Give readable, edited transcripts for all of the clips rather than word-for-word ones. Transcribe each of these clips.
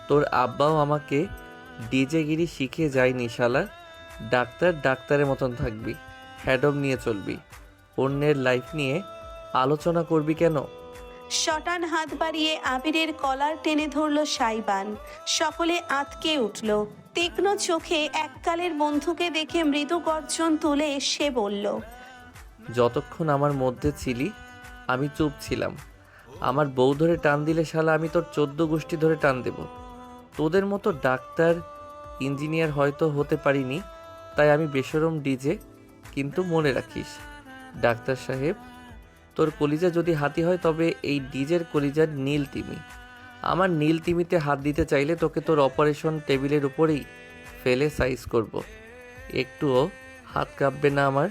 তোর আব্বাও আমাকে ডিজেগিরি শিখিয়ে যায়নি শালা। ডাক্তার ডাক্তারের মতন থাকবি, হ্যাডম নিয়ে চলবি, অন্যের লাইফ নিয়ে আলোচনা করবি কেন? শটান হাত বাড়িয়ে আবিরের কলার টেনে ধরল সাইবান। সকলে আঁতকে উঠল। তীক্ষ্ণ চোখে এককালের বন্ধুকে দেখে মৃদু গর্জন তুলে সে বলল, যতক্ষণ আমার মধ্যে ছিলি আমি চুপ ছিলাম। আমার বউ ধরে টান দিলে শালা আমি তোর 14 গোষ্ঠী ধরে টান দেব। তোদের মতো ডাক্তার ইঞ্জিনিয়ার হয়তো হতে পারিনি, তাই আমি বেশরম ডিজে। কিন্তু মনে রাখিস ডাক্তার সাহেব, তোর কলিজা যদি হাতি হয় তবে এই ডিজের কলিজার নীল তিমি। আমার নীল তিমিতে হাত দিতে চাইলে তোকে তোর অপারেশন টেবিলের উপরেই ফেলে সাইজ করব। একটুও হাত কাঁপবে না আমার।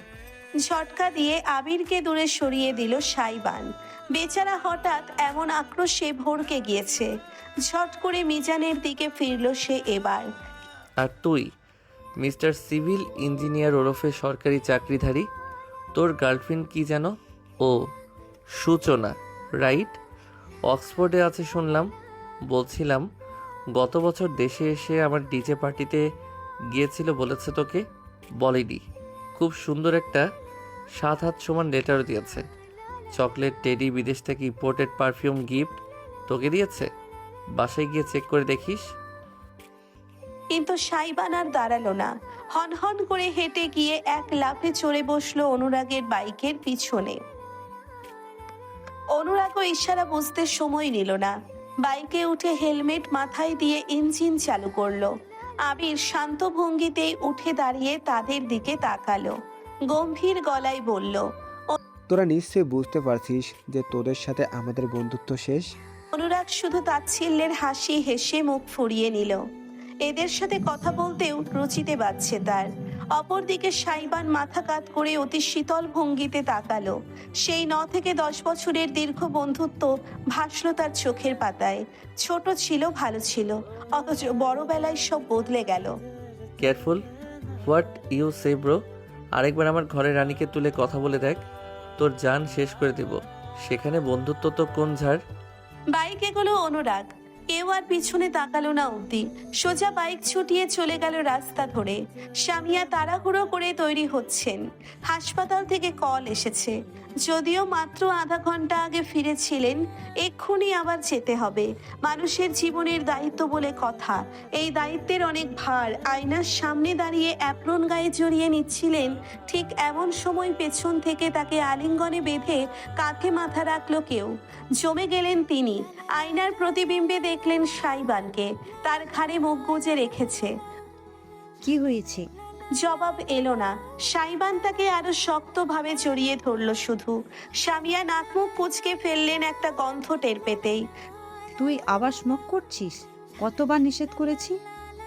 ঝটকা দিয়ে আবিরকে দূরে সরিয়ে দিল সাইবান। বেচারা হঠাৎ এমন আক্রোশে ভড়কে গিয়েছে। ঝট করে মিজানের দিকে ফিরল সে এবার। আর তুই মিস্টার সিভিল ইঞ্জিনিয়ার ওরফে সরকারি চাকরিধারী, তোর গার্লফ্রেন্ড কি যেন? ও সূচনা, রাইট? অক্সফোর্ডে আছে শুনলাম। বলছিলাম গত বছর দেশে এসে আমার ডিজে পার্টিতে গিয়েছিল বলেছে তোকে? বলেনি? খুব সুন্দর একটা 7 হাত সমান লেটারও দিয়েছে। চকলেট, টেডি, বিদেশ থেকে ইম্পোর্টেড পারফিউম গিফট তোকে দিয়েছে। বাসায় গিয়ে চেক করে দেখিস। কিন্তু সাইবান আর দাঁড়ালো না। হনহন করে হেঁটে গিয়ে এক লাফে চড়ে বসলো অনুরাগের বাইকের পিছনে। অনুরাগও ইশারা বুঝতে সময় নিল না। বাইকে উঠে হেলমেট মাথায় দিয়ে ইঞ্জিন চালু করলো। আবির শান্ত ভঙ্গিতেই উঠে দাঁড়িয়ে তাদের দিকে তাকালো। গম্ভীর গলায় বলল, তোরা নিশ্চয়ই বুঝতে পারছিস যে তোদের সাথে আমাদের বন্ধুত্ব শেষ। অনুরাগ শুধু তাচ্ছিল্যের হাসি হেসে মুখ ফুরিয়ে নিল। এদের সাথে কথা বলতেও রুচিতে বাজছে তার। অপরদিকে সাইবান মাথা কাত করে অতি শীতল ভঙ্গিতে তাকালো। সেই 9 থেকে 10 বছরের দীর্ঘ বন্ধুত্ব ভাসল তার চোখের পাতায়। ছোট ছিল, ভালো ছিল, অথচ বড়বেলায় সব বদলে গেল। Careful what you say bro. আরেকবার আমার ঘরের রানীকে তুলে কথা বলে দেখ, তোর জান শেষ করে দেব। সেখানে বন্ধুত্ব তো কোন ঝাড়। বাইক এগোলো অনুরাগ। কেউ আর পিছনে তাকালো না অব্দি। সোজা বাইক ছুটিয়ে চলে গেল রাস্তা ধরে। স্বামীয়া তাড়াহুড়ো করে তৈরি হচ্ছেন। হাসপাতাল থেকে কল এসেছে। যদিও মাত্র আধা ঘন্টা আগে ফিরেছিলেন, এক্ষুনি আবার যেতে হবে। মানুষের জীবনের দায়িত্ব বলে কথা। এই দায়িত্বের অনেক ভার আয়নার সামনে দাঁড়িয়ে অ্যাপ্রন গায়ে জড়িয়ে নিচ্ছিলেন। ঠিক এমন সময় পেছন থেকে তাকে আলিঙ্গনে বেঁধে কাঁধে মাথা রাখলো কেউ। জমে গেলেন তিনি। আয়নার প্রতিবিম্বে দেখলেন সাইবানকে। তার ঘাড়ে মুখ গুজে রেখেছে। কি হয়েছে? জবাব এলো না। সাইবান তাকে আরো শক্তভাবে জড়িয়ে ধরল শুধু। স্বামীয়া নাক মুখ কুঁচকে ফেললেন একটা গন্ধ টের পেতেই। তুই আবার স্মোক করছিস? কতবার নিষেধ করেছি?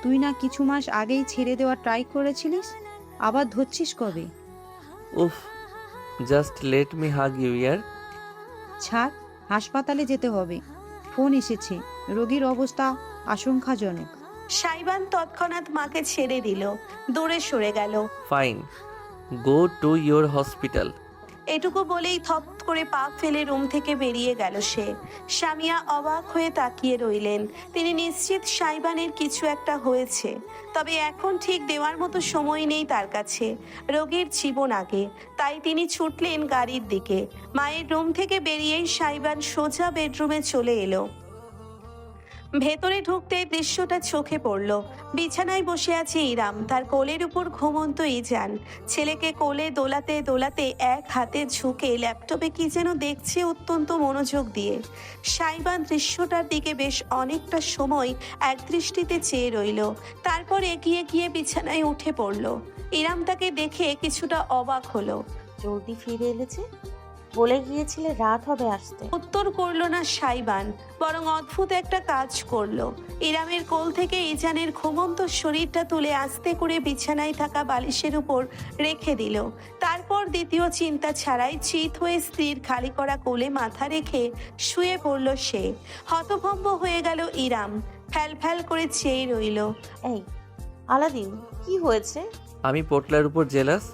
তুই না কিছু মাস আগেই ছেড়ে দেওয়া ট্রাই করেছিলিস, আবার ধরছিস কবে? উফ, just let me hug you ইয়ার। ছাড়, হাসপাতালে যেতে হবে। ফোন এসেছে, রোগীর অবস্থা আশঙ্কাজনক। সাইবান তৎক্ষণাৎ মাকে ছেড়ে দিল, দূরে সরে গেল। Fine, go to your hospital. এটুকু বলেই থপ করে পা ফেলে রুম থেকে বেরিয়ে গেল সে। স্বামীয়া অবাক হয়ে তাকিয়ে রইলেন। তিনি নিশ্চিত সাইবানের কিছু একটা হয়েছে, তবে এখন ঠিক দেওয়ার মতো সময় নেই তার কাছে। রোগীর জীবন আগে। তাই তিনি ছুটলেন গাড়ির দিকে। মায়ের রুম থেকে বেরিয়েই সাইবান সোজা বেডরুমে চলে এলো। ভেতরে ঢুকতে দৃশ্যটা চোখে পড়ল। বিছানায় বসে আছে ইরাম, তার কোলের উপর ঘুমন্ত ইজান। ছেলেকে কোলে দোলাতে দোলাতে এক হাতে ঝুঁকে ল্যাপটপে কি যেন দেখছে অত্যন্ত মনোযোগ দিয়ে। সাইবান দৃশ্যটার দিকে বেশ অনেকটা সময় এক দৃষ্টিতে চেয়ে রইল। তারপর এগিয়ে গিয়ে বিছানায় উঠে পড়ল। ইরাম তাকে দেখে কিছুটা অবাক হলো। জলদি ফিরে এলেছে, বলে গিয়েছিলে রাত হবে আসতে। উত্তর করলো না সাইবান, বরং অদ্ভুত একটা কাজ করলো। ইরামের কোল থেকে ইজানের ঘুমন্ত শরীরটা তুলে আস্তে করে বিছানায় থাকা বালিশের উপর রেখে দিল। তারপর দ্বিতীয় চিন্তা ছাড়াই চিত হয়ে স্ত্রীর খালি করা কোলে মাথা রেখে শুয়ে পড়ল সে। হতভম্ব হয়ে গেল ইরাম, ফ্যাল ফ্যাল করে চেয়ে রইল। এই আলাদিন, কি হয়েছে? আমি পোটলার উপর জেলাস।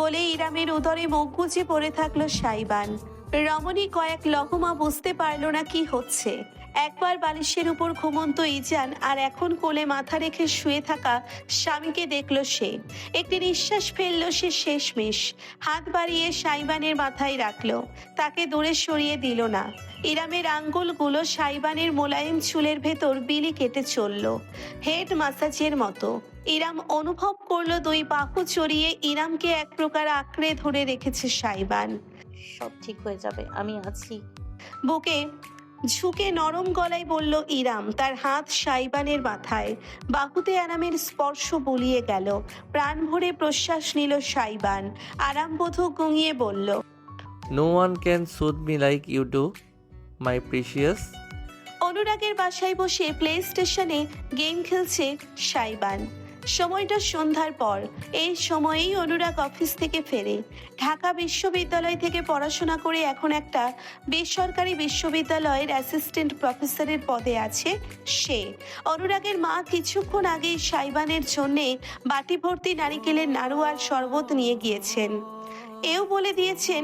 বলে ইরামের উদরে মুখ গুজে পড়ে থাকলো সাইবান। রমণী কয়েক লহমা বুঝতে পারল না কি হচ্ছে। একবার বালিশের উপর ঘুমন্ত ইজান আর এখন কোলে মাথা রেখে শুয়ে থাকা স্বামীকে দেখল সে। একটি নিঃশ্বাস ফেলল সে শেষমেশ। হাত বাড়িয়ে সাইবানের মাথায় রাখলো, তাকে দূরে সরিয়ে দিল না। ইরামের আঙ্গুলগুলো সাইবানের মোলায়েম চুলের ভেতর বিলি কেটে চলল, হেড মাসাজের মতো। ইরাম অনুভব করলো দুই বাহু চড়িয়ে ইরামকে এক প্রকার আঁকড়ে ধরে রেখেছে সাইবান। সব ঠিক হয়ে যাবে, আমি আছি। বুকে ঝুঁকে নরম গলায় বলল ইরাম, তার হাত সাইবানের মাথায়। বাহুতে আরামের স্পর্শ বুলিয়ে গেল। প্রাণ ভরে প্রশ্বাস নিল সাইবান। আরামবোধক গুঙিয়ে বলল, no one can soothe me like you do my precious. অনুরাগের বাসায় বসে প্লে স্টেশনে গেম খেলছে সাইবান। সময়টা সন্ধ্যার পর। এই সময়েই অনুরাগ অফিস থেকে ফেরে। ঢাকা বিশ্ববিদ্যালয় থেকে পড়াশোনা করে এখন একটা বেসরকারি বিশ্ববিদ্যালয়ের অ্যাসিস্ট্যান্ট প্রফেসরের পদে আছে সে। অনুরাগের মা কিছুক্ষণ আগেই সাইবানের জন্যে বাটি ভর্তি নারিকেলের নাড়ু আর শরবত নিয়ে গিয়েছেন। এও বলে দিয়েছেন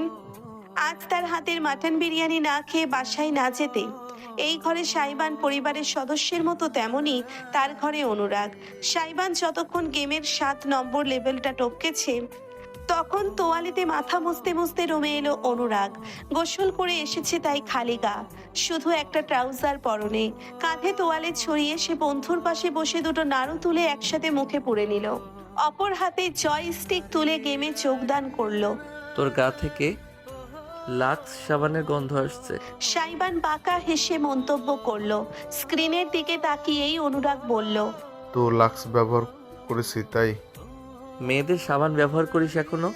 আজ তার হাতের মাটন বিরিয়ানি না খেয়ে বাসায় না যেতে। এই ঘরে সাইবান পরিবারের সদস্যের মতো, তেমনি তার ঘরে অনুরাগ। সাইবান যতক্ষণ গেমের 7 নম্বর লেভেলটা টপকেছে, তখন তোয়ালেতে মাথা মুছতে মুছতে রুমে এলো অনুরাগ। গোসল করে এসেছে তাই খালি গা, শুধু একটা ট্রাউজার পরনে। কাঁধে তোয়ালে ছড়িয়ে সে বন্ধুর পাশে বসে দুটো নাড়ু তুলে একসাথে মুখে পুরে নিল। অপর হাতে জয়স্টিক তুলে গেমে যোগদান করলো। তোর গা থেকে লাক্স সাবানের গন্ধ আসছে। সাইবান বাঁকা হেসে মন্তব্য করলো। স্ক্রিনের দিকে তাকিয়েই অনুরাগ বলল, তো লাক্স ব্যবহার করেছি তাই। মেয়েদের সাবান ব্যবহার করিস এখনো?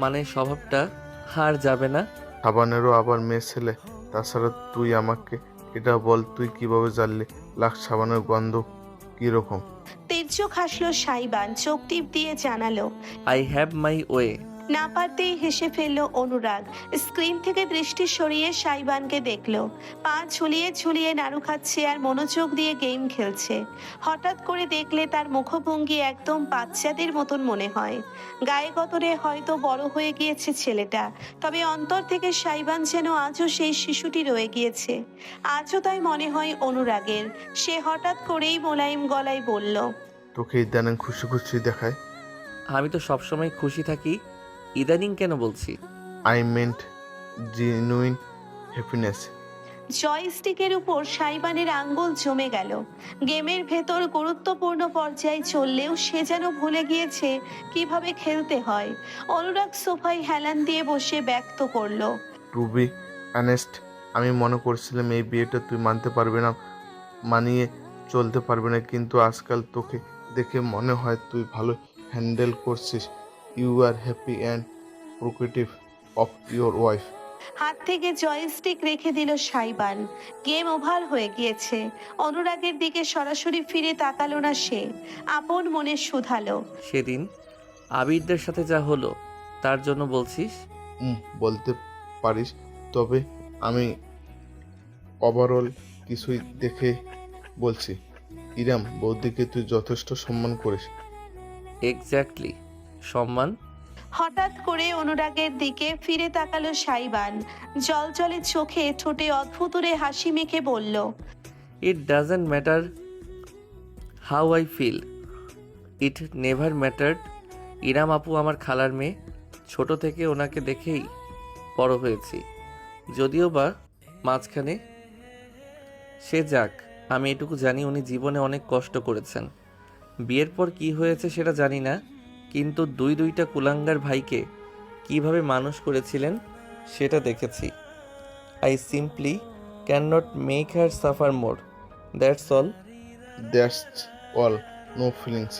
মানে স্বভাবটা আর যাবে না? সাবানেরও আবার মেয়ে ছেলে। তাছাড়া তুই আমাকে এটা বল, তুই কিভাবে জানলি লাক্স সাবানের গন্ধ কিরকম? তির্যক হাসলো সাইবান, চোখ টিপ দিয়ে জানালো। I have my way. না পারতেই হেসে ফেললো অনুরাগ। স্ক্রিন থেকে দৃষ্টি সরিয়ে সাইবানকে দেখলো। পা ঝুলিয়ে ঝুলিয়ে নাড়ু খাচ্ছে আর মনোযোগ দিয়ে গেম খেলছে। হঠাৎ করে দেখলে তার মুখভঙ্গি একদম বাচ্চাদের মতন মনে হয়। গায়ে গতরে হয়তো বড় হয়ে গিয়েছে ছেলেটা, তবে অন্তর থেকে সাইবান যেন আজও সেই শিশুটি রয়ে গিয়েছে। আজও তাই মনে হয় অনুরাগের। সে হঠাৎ করেই মোলায়েম গলায় বলল, তোকে ইদানিং খুশি খুশি দেখায়। আমি তো সবসময় খুশি থাকি, ইদানিং কেন বলছি? I meant genuine happiness. জয়স্টিকের উপর সাইবানের আঙ্গুল জমে গেল। গেমের ভেতর গুরুত্বপূর্ণ পর্যায়ে চললেও সে যেন ভুলে গিয়েছে কিভাবে খেলতে হয়। অনুরাগ সোফায় হেলান দিয়ে বসে ব্যক্ত করলো, টু বি অনেস্ট, আমি মনে করছিলাম এই বিয়েটা তুই মানতে পারবি না, মানিয়ে চলতে পারবি না, কিন্তু আজকাল তোকে দেখে মনে হয় তুই ভালো হ্যান্ডেল করছিস। You are happy and protective of your wife. হাত থেকে জয়স্টিক রেখে দিল সাইবান। গেম ওভার হয়ে গিয়েছে। অনুরাগের দিকে সরাসরি ফিরে তাকালো না সে। আপন মনে শুধালো, সেদিন আবিরদের সাথে যা হলো তার জন্য বলছিস? বলতে পারিস, তবে আমি ওভারঅল কিছুই দেখে বলছি। ইরাম বৌদিকে তুই যথেষ্ট সম্মান করিস। এক্স্যাক্টলি, সম্মান। হঠাৎ করে অনুরাগের দিকে ফিরে তাকালো সাইবান। জলজলে চোখে ঠোঁটে অদ্ভুতরে হাসি মেখে বলল, it doesn't matter how I feel, it never mattered. Iram আপু আমার খালার মেয়ে, ছোট থেকে ওনাকে দেখেই বড় হয়েছি। যদিও বা মাঝখানে সে যাক, আমি এটুকু জানি উনি জীবনে অনেক কষ্ট করেছেন। বিয়ের পর কি হয়েছে সেটা জানি না, কিন্তু দুইটা কুলাঙ্গার ভাইকে কিভাবে মানুষ করেছিলেন সেটা দেখেছি। I simply can not make her suffer more, that's all. That's all, no feelings.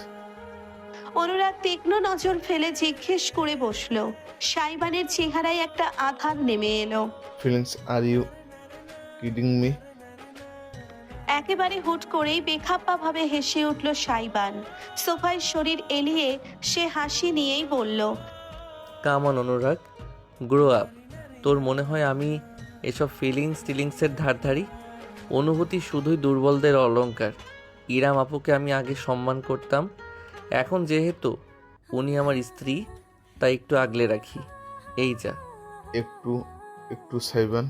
Anurag তীক্ষ্ণ নজর ফেলে জিজ্ঞেস করে বসলো। সাইবানের চেহারায় একটা আধার নেমে এলো। Feelings, are you kidding me? একেবারে হুট করেই বেখাপ্পা ভাবে হেসে উঠল সাইবান। সোফায় শরীর এলিয়ে সে হাসি নিয়েই বলল, come on Anurag, grow up. তোর মনে হয় আমি এসব টিলিংসের ধারধারি? অনুভূতি শুধুই দুর্বলদের অলংকার। ইরাম আপুকে আমি আগে সম্মান করতাম, এখন যেহেতু উনি আমার স্ত্রী তাই একটু আগলে রাখি, এই যা। একটু একটু সাইবান।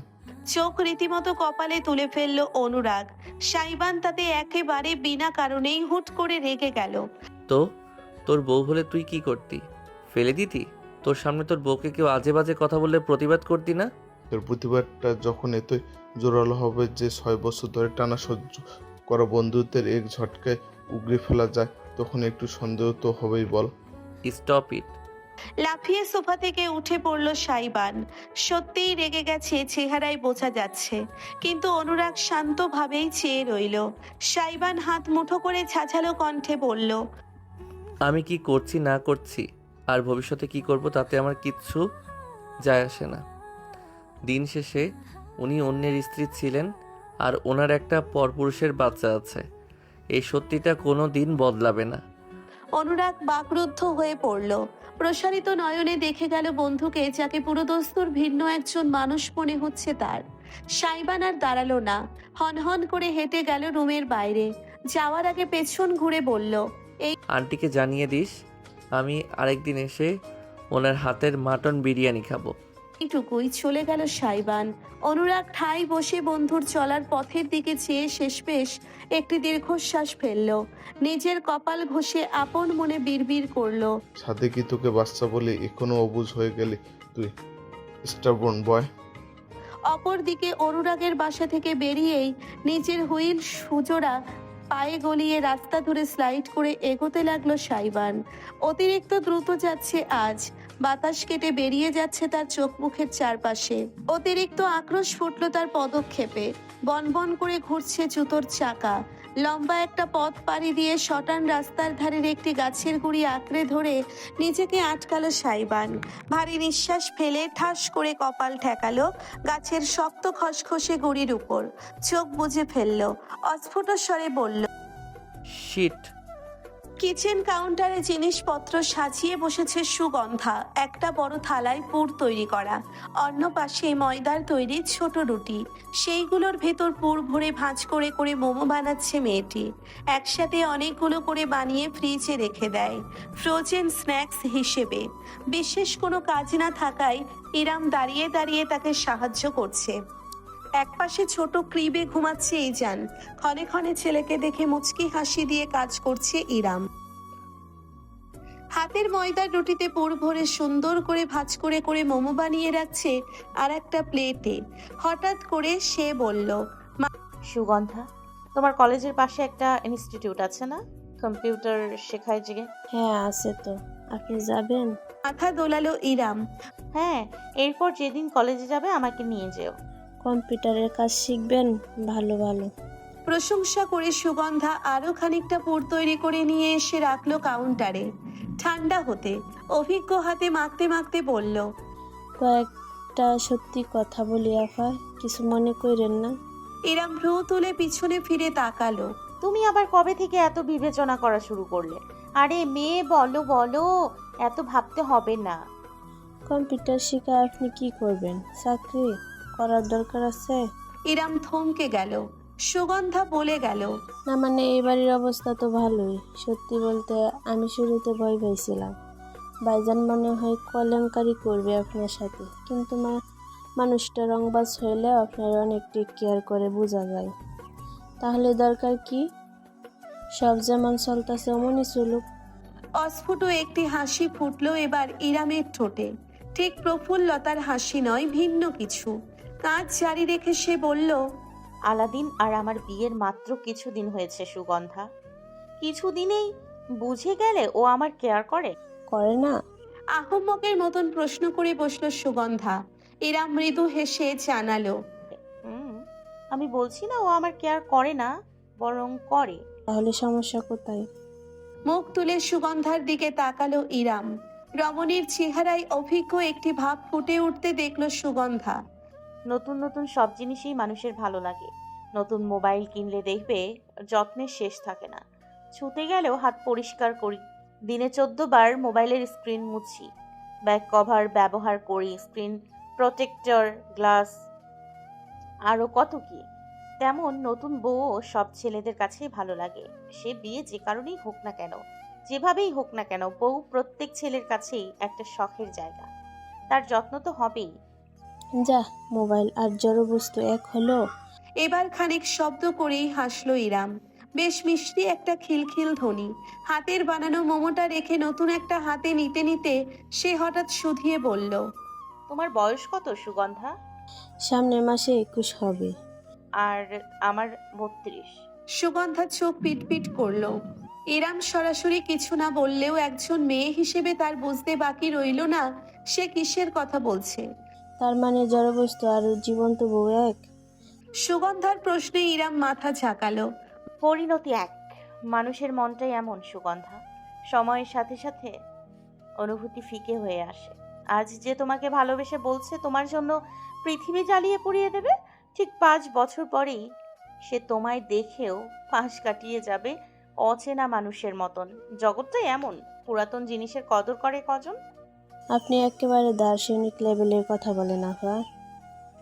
চোখ রীতিমতো কপালে তুলে ফেললো অনুরাগ। সাইবান তাতে একেবারে বিনা কারণেই হুট করে রেগে গেল। তো তোর বউ হলে তুই কি করতি? ফেলে দিতি? তোর সামনে তোর বউকে কেউ আজে বাজে কথা বললে প্রতিবাদ করতি না? তোর প্রতিবাদটা যখন এতই জোরালো হবে যে 6 বছর ধরে টানা সহ্য করা বন্ধুত্বের এক ঝটকায় উগড়ে ফেলা যায়, তখন একটু সন্দেহ তো হবেই, বল। Stop it. লাফিয়ে সোফা থেকে উঠে পড়ল সাইবান। সত্যিই রেগে গেছে, চেহারায় বোঝা যাচ্ছে। কিন্তু অনুরাগ শান্তভাবেই চেয়ে রইল। সাইবান হাত মুঠো করে ছাঝালো কণ্ঠে বলল, আমি কি করছি না করছি আর ভবিষ্যতে কি করব তাতে আমার কিচ্ছু যায় আসে না। দিন শেষে উনি অন্যের স্ত্রী ছিলেন আর ওনার একটা পরপুরুষের বাচ্চা আছে। এই সত্যিটা কোনো দিন বদলাবে না। অনুরাগ বাকরুদ্ধ হয়ে পড়ল। প্রসারিত নয়নে দেখে গেল বন্ধুকে, যাকে পুরোদস্তুর ভিন্ন একজন মানুষ মনে হচ্ছে তার। সাইবান আর দাঁড়ালো না, হনহন করে হেঁটে গেল রুমের বাইরে। যাওয়ার আগে পেছন ঘুরে বলল, আন্টিকে জানিয়ে দিস আমি আরেকদিন এসে ওনার হাতের মাটন বিরিয়ানি খাবো। এইটুকুই চলে গেল সাইবান। অনুরাগ ঠাই বসে বন্ধুর চলার পথের দিকে চেয়ে শেষমেশ একটি দীর্ঘশ্বাস ফেলল। নিজের কপাল ঘষে আপন মনে বিড়বিড় করলো, সাথে কি তোকে বাচ্চা বলে এখনো অবুঝ হয়ে গেলি তুই, স্টাবর্ন বয়। অপরদিকে অনুরাগের বাসা থেকে বেরিয়েই নিজের হুইল সুজোড়া পায়ে গলিয়ে রাস্তা ধরে স্লাইড করে এগোতে লাগলো সাইবান। অতিরিক্ত দ্রুত যাচ্ছে আজ। বাতাস কেটে বেরিয়ে যাচ্ছে তার চোখ মুখের চারপাশে। অতিরিক্ত আক্রোশ ফুটলো তার পদক্ষেপে। বনবন করে ঘুরছে জুতোর চাকা। লম্বা একটা পথ পাড়ি দিয়ে শটান রাস্তার ধারের একটি গাছের গুঁড়ি আঁকড়ে ধরে নিজেকে আটকালো সাইবান। ভারী নিঃশ্বাস ফেলে ঠাস করে কপাল ঠেকালো গাছের শক্ত খসখসে গুঁড়ির উপর। চোখ বুজে ফেললো। অস্ফুট স্বরে বলল, শিট। কিচেন কাউন্টারে জিনিসপত্র সাজিয়ে বসেছে সুগন্ধা। একটা বড় থালায় পুর তৈরি করা, অন্য পাশে ময়দার তৈরি ছোট রুটি। সেইগুলোর ভেতর পুর ভরে ভাঁজ করে করে মোমো বানাচ্ছে মেয়েটি। একসাথে অনেকগুলো করে বানিয়ে ফ্রিজে রেখে দেয় ফ্রোজেন স্ন্যাক্স হিসেবে। বিশেষ কোনো কাজ না থাকায় ইরাম দাঁড়িয়ে দাঁড়িয়ে তাকে সাহায্য করছে। একপাশে ছোট ক্রিবে ঘুমাচ্ছে ইজান। ক্ষণে ক্ষণে ছেলেকে দেখে মুচকি হাসি দিয়ে কাজ করছে ইরাম। হাতের ময়দার রুটিতে পুর ভরে সুন্দর করে ভাঁজ করে করে মোমো বানিয়ে রাখছে আর একটা প্লেটে। হঠাৎ করে সে বলল, সুগন্ধা, তোমার কলেজের পাশে একটা ইনস্টিটিউট আছে না, কম্পিউটার শেখায় যে? হ্যাঁ আছে তো, আপনি যাবেন? মাথা দোলালো ইরাম। হ্যাঁ, এরপর যেদিন কলেজে যাবে আমাকে নিয়ে যেও। কম্পিউটারের কাজ শিখবেন? ভালো ভালো। প্রশংসা করে সুগন্ধা আরো খানিকটা পুর তৈরি করে নিয়ে এসে রাখলো কাউন্টারে। ঠান্ডা হতে অভিজ্ঞ হাতে মাখতে মাখতে বলল, কয়েকটা সত্যি কথা বলি আফা, কিছু মনে করেন না। ইরাম ভ্রু তুলে পিছনে ফিরে তাকালো। তুমি আবার কবে থেকে এত বিবেচনা করা শুরু করলে? আরে মেয়ে, বলো বলো, এত ভাবতে হবে না। কম্পিউটার শিখে আপনি কি করবেন? চাকরি করার দরকার আছে? ইরাম থমকে গেল। সুগন্ধা বলে গেল, না মানে এই বাড়ির অবস্থা তো ভালোই। সত্যি বলতে আমি শুরুতে ভয় পাইছিলাম, ভাইজান মনে হয় কেলেঙ্কারি করবে আপনার সাথে, কিন্তু মানুষটা রংবাজ হইলে আপনার অনেক টেক কেয়ার করে, বোঝা যায়। তাহলে দরকার কি? সব যেমন চলতেছে অমনই চলুক। অস্ফুট একটি হাসি ফুটলো এবার ইরামের ঠোঁটে। ঠিক প্রফুল্লতার হাসি নয়, ভিন্ন কিছু। কাজ জারি রেখে সে বলল, আলাদিন আর আমার বিয়ের মাত্র কিছুদিন হয়েছে সুগন্ধা। কিছুদিনেই বুঝে গেলে ও আমার কেয়ার করে? করে না? আহম্মকের মতন প্রশ্ন করে বসলো সুগন্ধা। ইরাম মৃদু হেসে জানালো, আমি বলছি না ও আমার কেয়ার করে না, বরং করে। তাহলে সমস্যা কোথায়? মুখ তুলে সুগন্ধার দিকে তাকালো ইরাম। রমণীর চেহারায় অভিজ্ঞ একটি ভাব ফুটে উঠতে দেখলো সুগন্ধা। নতুন নতুন সব জিনিসই মানুষের ভালো লাগে। নতুন মোবাইল কিনলে দেখবে যত্নের শেষ থাকে না। ছুতে গেলেও হাত পরিষ্কার করি, দিনে 14 বার মোবাইলের স্ক্রিন মুছি, ব্যাক কভার ব্যবহার করি, স্ক্রিন প্রোটেক্টর, গ্লাস, আরও কত কি। তেমন নতুন বউও সব ছেলেদের কাছেই ভালো লাগে। সে বিয়ে যে কারণেই হোক না কেন, যেভাবেই হোক না কেন, বউ প্রত্যেক ছেলের কাছেই একটা শখের জায়গা। তার যত্ন তো হবেই। যা, মোবাইল আর জড়বস্তু এক হলো। এবার খানিক শব্দ করেই হাসলো ইরাম। বেশ মিষ্টি একটা খিলখিল ধ্বনি। হাতের বানানো মোমোটা রেখে নতুন একটা হাতে নিতে নিতে সে হঠাৎ শুধিয়ে বলল, তোমার বয়স কত সুগন্ধা? সামনের মাসে 21 হবে। আর আমার 32। সুগন্ধা চোখ পিটপিট করলো। ইরাম সরাসরি কিছু না বললেও একজন মেয়ে হিসেবে তার বুঝতে বাকি রইল না সে কিসের কথা বলছে। তার মানে জড়বস্তু আর জীবন্ত বউ এক? সুগন্ধার প্রশ্নে ইরাম মাথা ঝাঁকালো। পরিণতি এক। মানুষের মনটাই এমন সুগন্ধা, সময়ের সাথে সাথে অনুভূতি ফিকে হয়ে আসে। আজ যে তোমাকে ভালোবেসে বলছে তোমার জন্য পৃথিবী জ্বালিয়ে পুড়িয়ে দেবে, ঠিক 5 বছর পরেই সে তোমায় দেখেও পাশ কাটিয়ে যাবে অচেনা মানুষের মতন। জগৎটাই এমন, পুরাতন জিনিসের কদর করে কজন। আপনি একেবারে দার্শনিক লেভেলের কথা বলেন আপা।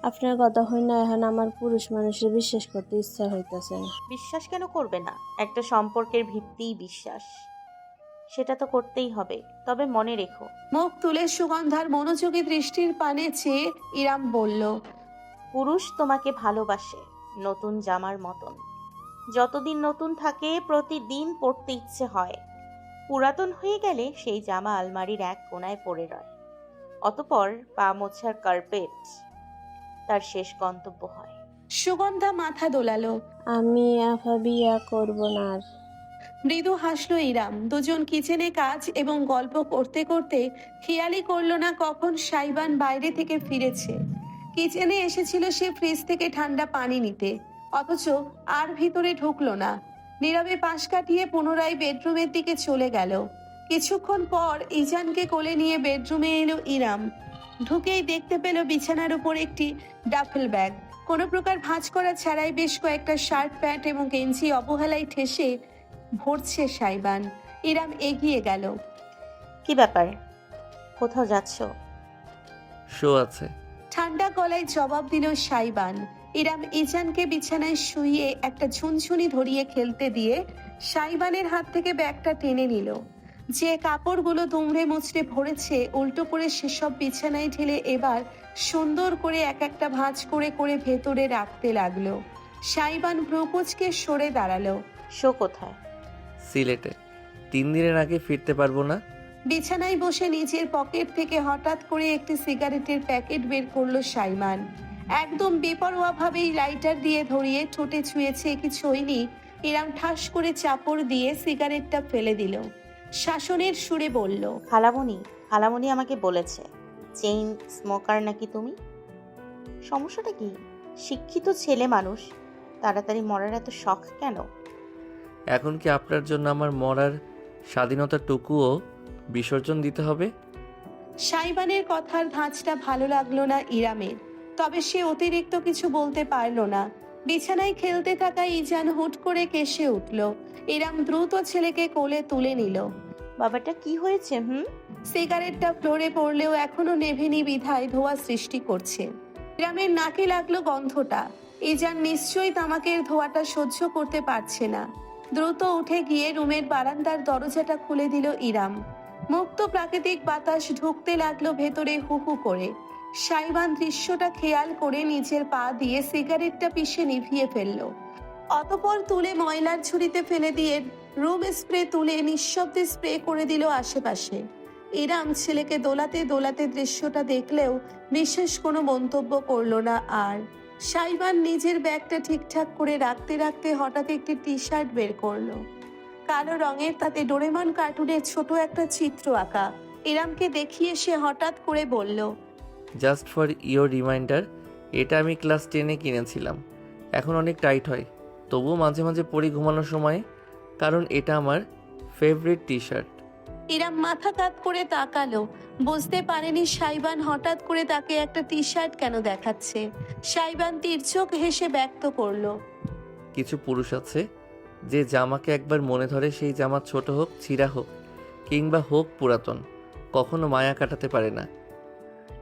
আপনার কথা হয় না, এখন আমার পুরুষ মানুষের বিশ্বাস করতে ইচ্ছা হইতেছে না। বিশ্বাস কেন করবে না? একটা সম্পর্কের ভিত্তিই বিশ্বাস, সেটা তো করতেই হবে। তবে মনে রেখো, মুখ তুলে সুগন্ধার মনোযোগী দৃষ্টির পানে চেয়ে ইরাম বলল, পুরুষ তোমাকে ভালোবাসে নতুন জামার মতন। যতদিন নতুন থাকে প্রতিদিন পরতে ইচ্ছে হয়। পুরাতন হয়ে গেলে সেই জামা আলমারির এক কোণায় পড়ে রয়। অতপর পা মোছার কার্পেট তার শেষ গন্তব্য হয়। সুগন্ধা মাথা দোলালো। আমি আপা বিয়া করব না আর। মৃদু হাসলো ইরাম। দুজন কিচেনে কাজ এবং গল্প করতে করতে খেয়ালই করলো না কখন সাইবান বাইরে থেকে ফিরেছে। কিচেনে এসেছিল সে ফ্রিজ থেকে ঠান্ডা পানি নিতে, অথচ আর ভিতরে ঢুকলো না। নীরবে পাশ কাটিয়ে পুনরায় বেডরুমের দিকে চলে গেল। কিছুক্ষণ পর ইজানকে কোলে নিয়ে বেডরুমে এলো ইরাম। ঢুকেই দেখতে পেল বিছানার উপর একটি ডাফেল ব্যাগ। কোনো প্রকার ভাঁজ করা ছাড়াই বেশ কয়েকটা শার্ট, প্যান্ট এবং গেঞ্জি অবহেলায় ঠেসে ভরছে সাইবান। ইরাম এগিয়ে গেল। কি ব্যাপার, কোথাও যাচ্ছ? শো আছে। ঠান্ডা গলায় জবাব দিল সাইবান। ইরাম ইজানকে বিছানায় শুইয়ে একটা ঝুনঝুনি ধরিয়ে খেলতে দিয়ে সাইবানের হাত থেকে ব্যাগটা টেনে নিল। যে কাপড়গুলো দুমড়ে মুচড়ে ভরেছে উল্টো করে সেসব বিছানায় ঢেলে এবার সুন্দর করে এক একটা ভাঁজ করে করে ভেতরে রাখতে লাগলো। সাইবান ভ্রুকুচকে সরে দাঁড়ালো। শো কোথায়? সিলেটে। 3 দিনের আগে ফিরতে পারবো না। বিছানায় বসে নিজের পকেট থেকে হঠাৎ করে একটি সিগারেটের প্যাকেট বের করলো সাইমান। একদম বেপরোয়াভাবেই লাইটার দিয়ে ধরিয়ে ঠোঁটে ছুঁয়েছে কিছু হয়নি। ইরাম ঠাস করে চাপড় দিয়ে সিগারেটটা ফেলে দিল। শাসনের সুরে বলল, খালামণি আমাকে বলেছে চেইন স্মোকার নাকি তুমি। সমস্যাটা কি? শিক্ষিত ছেলে মানুষ, তাড়াতাড়ি মরার এত শখ কেন? এখন কি আপনার জন্য আমার মরার স্বাধীনতাটুকুও বিসর্জন দিতে হবে? সাইবানের কথার ধাঁচটা ভালো লাগলো না ইরামের, তবে সে অতিরিক্ত কিছু বলতে পারলো না। বিছানায় খেলতে থাকা ইজান হুট করে কেসে উঠল। ইরাম দ্রুত ছেলেকে কোলে তুলে নিল। বাবাটা কি হয়েছে? সিগারেটটা ফ্লোরে পড়লেও এখনো নেভেনি বিধায় ধোঁয়া সৃষ্টি করছে। ইরামের নাকে লাগলো গন্ধটা। ইজান নিশ্চয়ই তামাকের ধোঁয়াটা সহ্য করতে পারছে না। দ্রুত উঠে গিয়ে রুমের বারান্দার দরজাটা খুলে দিল ইরাম। মুক্ত প্রাকৃতিক বাতাস ঢুকতে লাগলো ভেতরে হু হু করে। সাইবান দৃশ্যটা খেয়াল করে নিজের পা দিয়ে সিগারেটটা পিষে নিভিয়ে ফেললো। অতপর তুলে ময়লার ঝুড়িতে ফেলে দিয়ে রুম স্প্রে তুলে নিঃশব্দে স্প্রে করে দিল আশেপাশে। ইরাম ছেলেকে দোলাতে দোলাতে দৃশ্যটা দেখলেও বিশেষ কোনো মন্তব্য করলো না। আর সাইবান নিজের ব্যাগটা ঠিকঠাক করে রাখতে রাখতে হঠাৎ একটি টি শার্ট বের করলো। কালো রঙের, তাতে ডোরেমন কার্টুনের ছোট একটা চিত্র আঁকা। ইরামকে দেখিয়ে সে হঠাৎ করে বলল, জাস্ট ফর ইওর রিমাইন্ডার, এটা আমি ক্লাস 10-এ কিনেছিলাম। এখন অনেক টাইট হয়, তবুও মাঝে মাঝে পরি ঘুমানোর সময়, কারণ এটা আমার ফেভারিট টি শার্ট। ইরাম মাথা কাত করে তাকালো। বুঝতে পারেনি সাইবান হঠাৎ করে তাকে একটা টি শার্ট কেন দেখাচ্ছে। সাইবান তির্যক হেসে ব্যক্ত করলো, কিছু পুরুষ আছে যে জামাকে একবার মনে ধরে সেই জামা ছোট হোক, ছিঁড়া হোক কিংবা হোক পুরাতন, কখনো মায়া কাটাতে পারে না।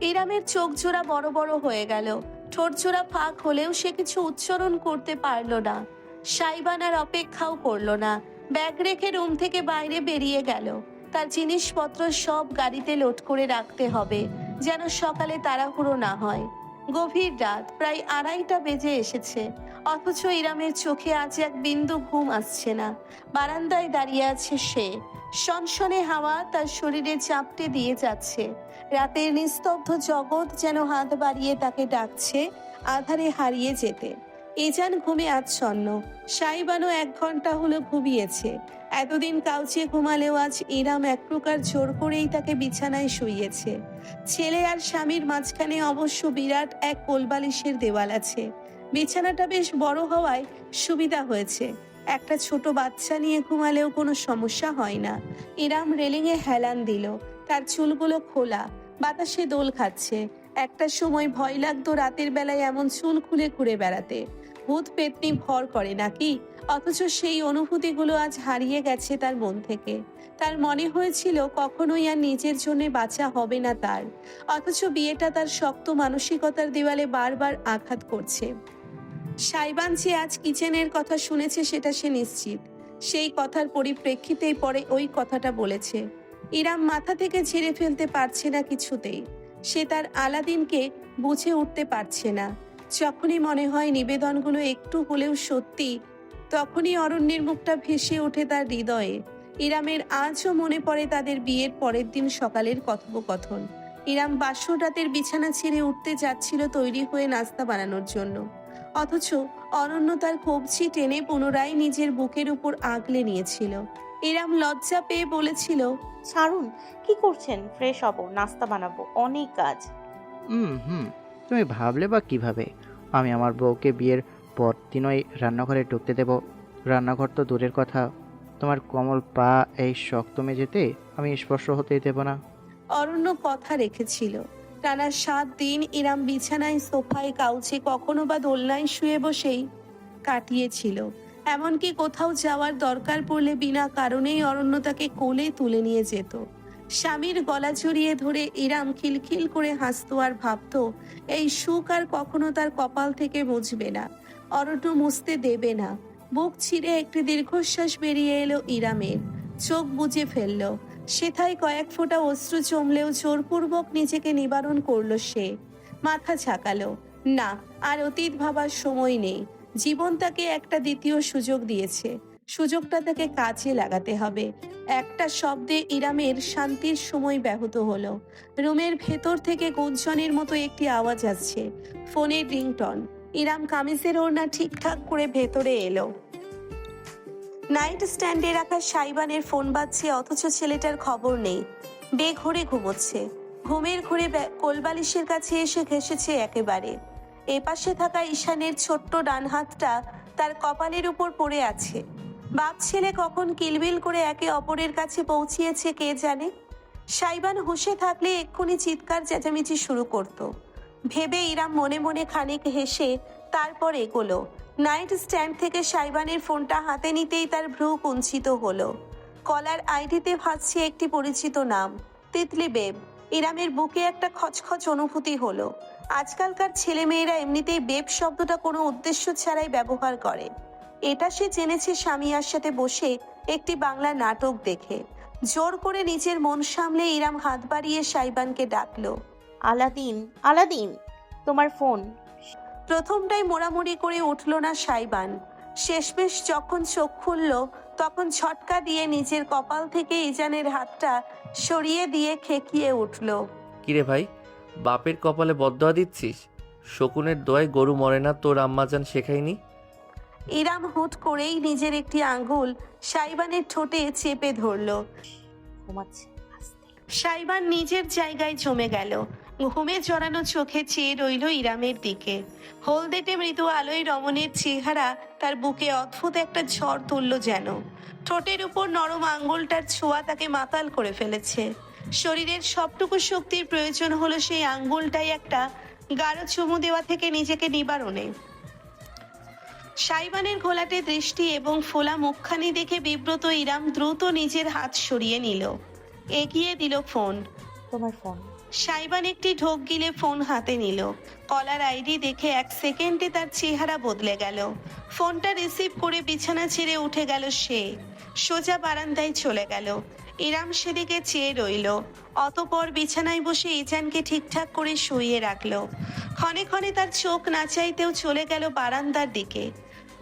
ইরামের চোখ জোড়া বড় বড় হয়ে গেল। ঠোঁট জোড়া ফাঁক হলেও সে কিছু উচ্চারণ করতে পারল না। সাইবান আর অপেক্ষাও করলো না, ব্যাগ রেখে রুম থেকে বাইরে বেরিয়ে গেল। তার জিনিসপত্র সব গাড়িতে লোড করে রাখতে হবে, যেন সকালে তাড়াহুড়ো না হয়। গভীর রাত, প্রায় 2:30টা বেজে এসেছে, অথচ ইরামের চোখে আজ এক বিন্দু ঘুম আসছে না। বারান্দায় দাঁড়িয়ে আছে সে। সনসনে হাওয়া তার শরীরে চাপটে দিয়ে যাচ্ছে। রাতের নিস্তব্ধ জগৎ যেন হাত বাড়িয়ে তাকে ডাকছে আধারে হারিয়ে যেতে। ইজান ঘুমে আচ্ছন্ন। সাইবানও 1 ঘন্টা হলো ঘুমিয়েছে। এতদিন কাউচে ঘুমালেও আজ ইরাম এক প্রকার জোর করেই তাকে বিছানায় শুইয়েছে। ছেলে আর স্বামীর মাঝখানে অবশ্য বিরাট এক কোলবালিশের দেওয়াল আছে। বিছানাটা বেশ বড় হওয়ায় সুবিধা হয়েছে। একটা ছোট বাচ্চা নিয়ে ঘুমালেও কোনো সমস্যা হয় না। ইরাম রেলিংয়ে হেলান দিল। তার চুলগুলো খোলা, বাতাসে দোল খাচ্ছে। একটা সময় ভয় লাগতো রাতের বেলায় এমন চুল খুলে ঘুরে বেড়াতে। ভূত পেতনি ভর করে নাকি? অথচ সেই অনুভূতিগুলো আজ হারিয়ে গেছে তার মন থেকে। তার মনে হয়েছিল কখনোই আর নিজের জন্য বাঁচা হবে না তার। অথচ বিয়েটা তার শক্ত মানসিকতার দেওয়ালে বারবার আঘাত করছে। সাইবান যে আজ কিচেনের কথা শুনেছে সেটা সে নিশ্চিত। সেই কথার পরিপ্রেক্ষিতেই পরে ওই কথাটা বলেছে। ইরাম মাথা থেকে ঝেড়ে ফেলতে পারছে না কিছুতেই। সে তার আলাদিনকে বুঝে উঠতে পারছে না। যখনই মনে হয় নিবেদনগুলো একটু হলেও সত্যি, তখনই অরণ্যের মুখটা ভেসে ওঠে তার হৃদয়ে। ইরামের আজও মনে পড়ে তাদের বিয়ের পরের দিন সকালের কথোপকথন। ইরাম বাসর রাতের বিছানা ছেড়ে উঠতে যাচ্ছিল তৈরি হয়ে নাস্তা বানানোর জন্য, অথচ অরণ্য তার কবজি টেনে পুনরায় নিজের বুকের উপর আগলে নিয়েছিল। ইরাম লজ্জা পেয়ে বলেছিল, ছাড়ুন, কি করছেন? ফ্রেশ হব, নাস্তা বানাবো, অনেক কাজ। হুম, তুমি ভাবলে বা কিভাবে আমি আমার বউকে বিয়ের পর দিনই রান্নাঘরে ঢুকতে দেব? রান্নাঘর তো দূরের কথা, তোমার কোমল পা এই শক্ত মেঝেতে আমি স্পর্শ হতেই দেব না। অরণ্য কথা রেখেছিল। টানা 7 দিন ইরাম বিছানায়, সোফায়, কাউচে, কখনো বা দোলনায় শুয়ে বসেই কাটিয়েছিল। এমনকি কোথাও যাওয়ার দরকার পড়লে বিনা কারণেই অরণ্য তাকে কোলে তুলে নিয়ে যেত। স্বামীর গলা জড়িয়ে ধরে ইরাম খিলখিল করে হাসতো আর ভাবতো এই সুখ আর কখনো তার কপাল থেকে মুছবে না, অরণ্য মুছতে দেবে না। বুক ছিঁড়ে একটি দীর্ঘশ্বাস বেরিয়ে এলো ইরামের। চোখ বুজে ফেলল। সেথায় কয়েক ফোঁটা অশ্রু জমলেও জোরপূর্বক নিজেকে নিবারণ করলো সে। মাথা ঝাঁকালো। না, আর অতীত ভাবার সময় নেই। জীবন তাকে একটা দ্বিতীয় সুযোগ দিয়েছে। সুযোগটা তাকে কাজে লাগাতে হবে। একটা শব্দে ইরামের শান্তির সময় ব্যাহত হলো। রুমের ভেতর থেকে গুঞ্জনের মতো একটি আওয়াজ আসছে। ফোনের রিংটন। ইরাম কামিজের ওড়না ঠিকঠাক করে ভেতরে এলো। নাইট স্ট্যান্ডে রাখা সাইবানের ফোন বাজছে, অথচ ছেলেটার খবর নেই। বেঘোরে ঘুমোচ্ছে। ঘুমের ঘোরে কোলবালিশের কাছে এসে ঘেঁষেছে একেবারে। এপাশে থাকা ঈশানের ছোট্ট ডান হাতটা তার কপালের উপর পড়ে আছে। বাপ ছেলে কখন কিলবিল করে একে অপরের কাছে পৌঁছিয়েছে কে জানে। সাইবান হুঁশে থাকলে এক্ষুনি চিৎকার চেঁচামেচি শুরু করত। ভেবে ইরাম মনে মনে খানিক হেসে তারপর এগোলো। নাইট স্ট্যান্ড থেকে সাইবানের ফোনটা হাতে নিতেই তার ভ্রু কুঞ্চিত হলো। কলার আইডিতে ভাসছে একটি পরিচিত নাম, তিতলি বেব। ইরামের বুকে একটা খচখচ অনুভূতি হলো। আজকালকার ছেলেমেয়েরা এমনিতেই বেব শব্দটা কোনো উদ্দেশ্য ছাড়াই ব্যবহার করে। এটা সে জেনেছে স্বামীর সাথে বসে একটি বাংলা নাটক দেখে। জোর করে নিজের মন সামলে ইরাম হাত বাড়িয়ে সাইবানকে ডাকলো। আলাদিন, আলাদিন, তোমার ফোন। প্রথমটাই মোড়ামুড়ি করে উঠল না সাইবান। শেষমেশ যখন চোখ খুলল, তখন ঝটকা দিয়ে নিজের কপাল থেকে ইজানের হাতটা সরিয়ে দিয়ে খেকিয়ে উঠল। কিরে ভাই, বাপের কপালে বদদোয়া দিচ্ছিস? শকুনের দোয়ায় গরু মরে না, তোর আম্মাজান শেখায়নি? ইরাম হুট করেই নিজের একটি আঙ্গুল সাইবানের ঠোঁটে চেপে ধরল। ঘুমাচ্ছে, আস্তে। সাইবান নিজের জায়গায় জমে গেল। ঘুমে জড়ানো চোখে চেয়ে রইল ইরামের দিকে। হলদেটে মৃদু আলোয় রমণের চেহারা তার বুকে অদ্ভুত একটা ঝড় তুলল যেন। ঠোঁটের উপর নরম আঙ্গুলটার ছোঁয়া তাকে মাতাল করে ফেলেছে। শরীরের সবটুকু শক্তির প্রয়োজন হলো সেই আঙ্গুলটাই একটা গাঢ় চুমু দেওয়া থেকে নিজেকে নিবারণে। সাইবানের ঘোলাটে দৃষ্টি এবং ফোলা মুখখানি দেখে বিব্রত ইরাম দ্রুত নিজের হাত সরিয়ে নিল। এগিয়ে দিল ফোন। তোমার ফোন। সাইবান একটি ঢোক গিলে ফোন হাতে নিল। কলার আইডি দেখে 1 সেকেন্ডে তার চেহারা বদলে গেল। ফোনটা রিসিভ করে বিছানা ছেড়ে উঠে গেল সে। সোজা বারান্দায় চলে গেল। ইরাম সেদিকে চেয়ে রইল। অতপর বিছানায় বসে ইজানকে ঠিকঠাক করে শুইয়ে রাখলো। ক্ষণে ক্ষণে তার চোখ না চাইতেও চলে গেল বারান্দার দিকে।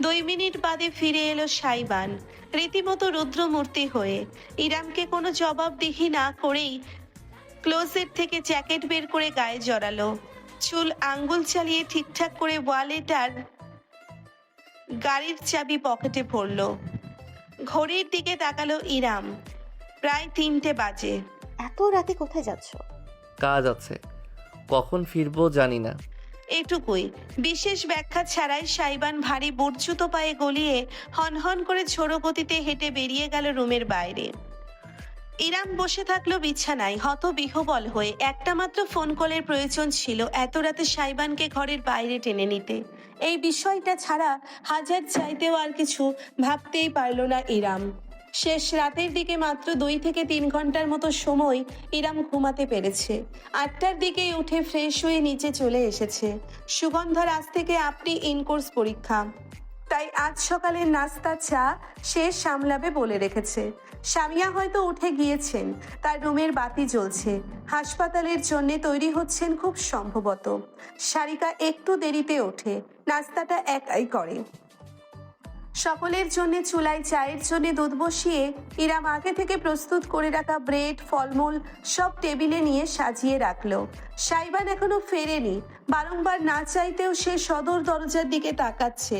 2 মিনিট বাদে ফিরে এলো সাইবান, রীতিমতো রুদ্রমূর্তি হয়ে। ইরামকে কোনো জবাবদিহি না করেই ক্লোজেট থেকে জ্যাকেট বের করে গায়ে জড়ালো। চুল আঙ্গুল চালিয়ে ঠিকঠাক করে ওয়ালেট আর গাড়ির চাবি পকেটে ভরলো। ঘড়ির দিকে তাকালো ইরাম, প্রায় 3টে বাজে। এত রাতে কোথায় যাচ্ছ? কাজ আছে, কখন ফিরবো জানি না। এটুকুই। বিশেষ ব্যাখ্যা ছাড়াই সাইবান ভারী বুট জুতো পায়ে গলিয়ে হনহন করে ঝোড়ো গতিতে হেঁটে বেরিয়ে গেল রুমের বাইরে। ইরাম বসে থাকলো বিছানায় হতবিহ্বল হয়ে। একটা মাত্র ফোন কলের প্রয়োজন ছিল এত রাতে সাইবানকে ঘরের বাইরে টেনে নিতে। এই বিষয়টা ছাড়া হাজার চাইতেও আর কিছু ভাবতেই পারল না ইরাম। শেষ রাতের দিকে মাত্র 2 থেকে 3 ঘন্টার মতো সময় ইরাম ঘুমাতে পেরেছে। 8টার দিকেই উঠে ফ্রেশ হয়ে নিচে চলে এসেছে। সুগন্ধার আজ থেকে আপনি ইনকোর্স পরীক্ষা, তাই আজ সকালের নাস্তা চা সে সামলাবে বলে রেখেছে। সামিয়া হয়তো উঠে গিয়েছেন, তার রুমের বাতি জ্বলছে। হাসপাতালের জন্য তৈরি হচ্ছেন খুব সম্ভবত। সারিকা একটু দেরিতে ওঠে, নাস্তাটা একাই করে। সকলের জন্য চুলায় চায়ের জন্য দুধ বসিয়ে ইরাম আগে থেকে প্রস্তুত করে রাখা ব্রেড ফলমূল সব টেবিলে নিয়ে সাজিয়ে রাখলো। সাইবান এখনো ফেরেনি। বারংবার না চাইতেও সে সদর দরজার দিকে তাকাচ্ছে।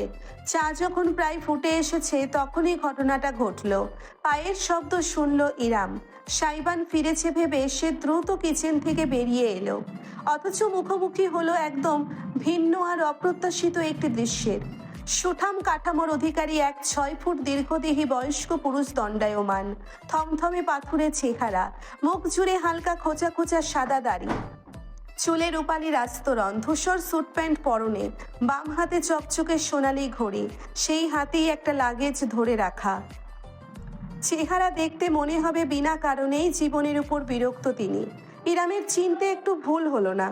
চা যখন প্রায় ফুটে এসেছে তখনই ঘটনাটা ঘটলো। পায়ের শব্দ শুনল ইরাম। সাইবান ফিরেছে ভেবে সে দ্রুত কিচেন থেকে বেরিয়ে এলো, অথচ মুখোমুখি হলো একদম ভিন্ন আর অপ্রত্যাশিত একটি দৃশ্যের। সুঠাম কাঠামোর অধিকারী এক 6 ফুট দীর্ঘদেহী বয়স্ক পুরুষ দণ্ডায়মান, থমথমে পাথুরে চেহারা, মুখ জুড়ে হালকা খোঁচা খোঁচা সাদা দাড়ি, চুলে রূপালি আস্তরণ, ধূসর স্যুট প্যান্ট পরনে, বাম হাতে চকচকে সোনালি ঘড়ি, সেই হাতেই একটা লাগেজ ধরে রাখা। চেহারা দেখতে মনে হবে বিনা কারণেই জীবনের উপর বিরক্ত তিনি। ইরামের চিনতে একটু ভুল হলো না।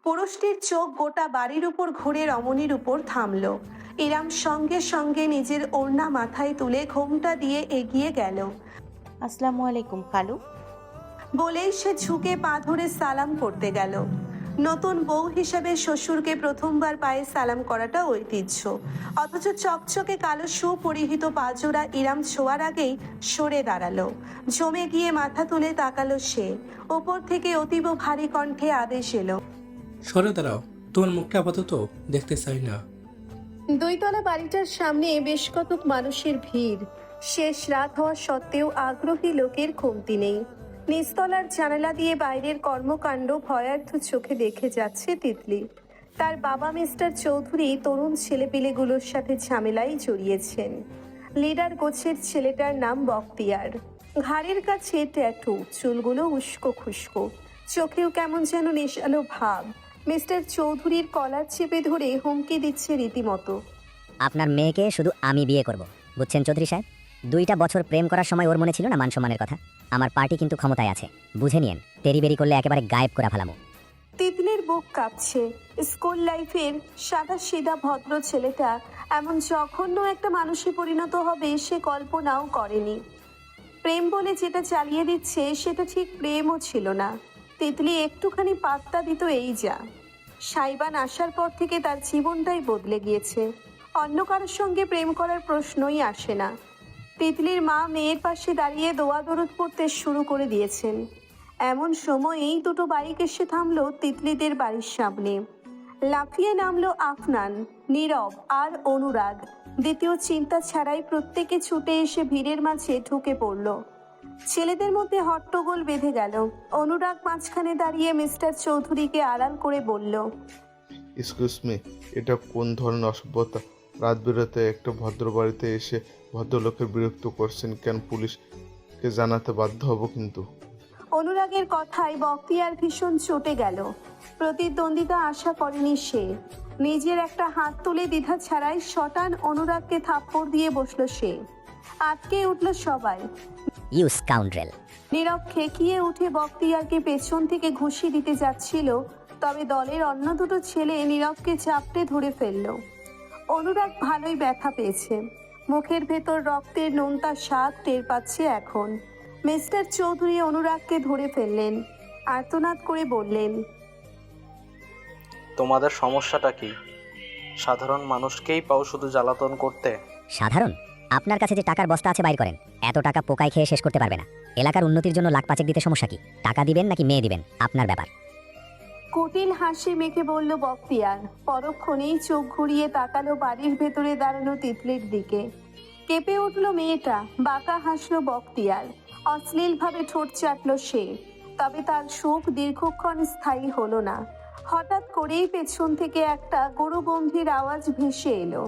পুরুষটির চোখ গোটা বাড়ির উপর ঘুরে রমণীর উপর থামল। ইরাম সঙ্গে সঙ্গে নিজের ওড়না মাথায় তুলে ঘোমটা দিয়ে এগিয়ে গেল। আসসালামু আলাইকুম খালু। বলেই সে ঝুঁকে পা ধরে সালাম করতে গেল। নতুন বউ হিসেবে শ্বশুরকে প্রথমবার পায়ে সালাম করাটা ঐতিহ্য, অথচ চকচকে কালো সুপরিহিত পাজোড়া ইরাম ছোঁয়ার আগেই সরে দাঁড়ালো। জমে গিয়ে মাথা তুলে তাকালো সে। ওপর থেকে অতীব ভারী কণ্ঠে আদেশ এলো, সরে দাঁড়াও, তোমার মুখটা আপাতত দেখতে চাই না। 2 তলা বাড়িটার সামনে বেশ কতক মানুষের ভিড়। শেষ রাত হওয়া সত্ত্বেও আগ্রহী লোকের কমতি নেই। নিচতলার জানালা দিয়ে বাইরের কর্মকাণ্ড ভয়ার্থ চোখে দেখে যাচ্ছে তিতলি। তার বাবা মিস্টার চৌধুরী তরুণ ছেলেপিলেগুলোর সাথে ঝামেলায় জড়িয়েছেন। লিডার গোছের ছেলেটার নাম বখতিয়ার। ঘাড়ের কাছে ট্যাটু, চুলগুলো উস্কো খুস্কো, চোখেও কেমন যেন নেশালো ভাব। মিস্টার চৌধুরীর কলার চেপে ধরে হুমকি দিচ্ছে রীতিমতো, আপনার মেয়েকে শুধু আমি বিয়ে করব, বুঝছেন চৌধুরী সাহেব? 2টা বছর প্রেম করার সময় ওর মনে ছিল না মান সম্মানের কথা। আমার পার্টি কিন্তু ক্ষমতায় আছে, বুঝে নিয়েন। তেরি করলে একেবারে গায়েব করে ফেলামো। তিতলির বুক কাঁপছে। স্কুল লাইফের সাদা সিধা ভদ্র ছেলেটা এমন জঘন্য একটা মানুষে পরিণত হবে সে কল্পনাও করেনি। প্রেম বলে যেটা চালিয়ে দিচ্ছে সেটা ঠিক প্রেমও ছিল না। তিতলি একটুখানি পাত্তা দিত এই যা। সাইবান আসার পর থেকে তার জীবনটাই বদলে গিয়েছে। অন্য কারোর সঙ্গে প্রেম করার প্রশ্নই আসে না। তিতলির মা মেয়ের পাশে দাঁড়িয়ে দোয়া দরুদ পড়তে শুরু করে দিয়েছেন। এমন সময়েই 2টো বাইক এসে থামলো তিতলিদের বাড়ির সামনে। লাফিয়ে নামলো আফনান, নীরব আর অনুরাগ। দ্বিতীয় চিন্তা ছাড়াই প্রত্যেকে ছুটে এসে ভিড়ের মাঝে ঢুকে পড়ল। ছেলেদের মধ্যে হট্টগোল বেঁধে গেল। অনুরাগ মাঝখানে দাঁড়িয়ে মিস্টার চৌধুরীকে আড়াল করে বলল, এক্সকিউজ মি, এটা কোন ধরনের অসভ্যতা? রাত বেরোতে একটা ভদ্র বাড়িতে এসে ভদ্রলোকের বিরক্ত করছেন কেন? পুলিশকে জানাতে বাধ্য হব কিন্তু। অনুরাগের কথায় বখতিয়ার ভীষণ চটে গেল। প্রতিদ্বন্দ্বিতা আশা করেনি সে। নিজের একটা হাত তুলে দ্বিধা ছাড়াই শটান অনুরাগকে থাপ্পড় দিয়ে বসলো সে। আটকে উঠল সবাই। You scoundrel! নীরব খেকিয়ে উঠে বখতিয়ারকে পেছন থেকে ঘুষি দিতে যাচ্ছিল, তবে দলের অন্য 2টো ছেলে নীরবকে চাপটে ধরে ফেলল। অনুরাগ ভালোই ব্যথা পেয়েছে। মুখের ভেতর রক্তের নোনতা স্বাদ টের পাচ্ছে এখন। মিস্টার চৌধুরী অনুরাগকে ধরে ফেললেন, আর্তনাদ করে বললেন, তোমাদের সমস্যাটা কি? সাধারণ মানুষকেই পাও শুধু জ্বালাতন করতে। সাধারণ? আপনার কাছে যে টাকার বস্তা আছে বাইর করেন। এত টাকা পোকায় খেয়ে শেষ করতে পারবে না। এলাকার উন্নতির জন্য লাখ পাঁচেক দিতে সমস্যা কি? টাকা দিবেন নাকি মেয়ে দিবেন আপনার ব্যাপার। কুটিল হাসি মেখে বলল বখতিয়ার। পরক্ষণেই চোখ ঘুরিয়ে তাকালো বাড়ির ভেতরে দাঁড়ানো তিতলির দিকে। কেঁপে উঠল মেয়েটা, বাঁকা হাসলো বখতিয়ার, অশ্লীলভাবে ঠোঁট চাটল সে। তবে তার সুখ দীর্ঘক্ষণ স্থায়ী হলো না। হঠাৎ করেই পেছন থেকে একটা গরুগম্ভীর আওয়াজ ভেসে এলো।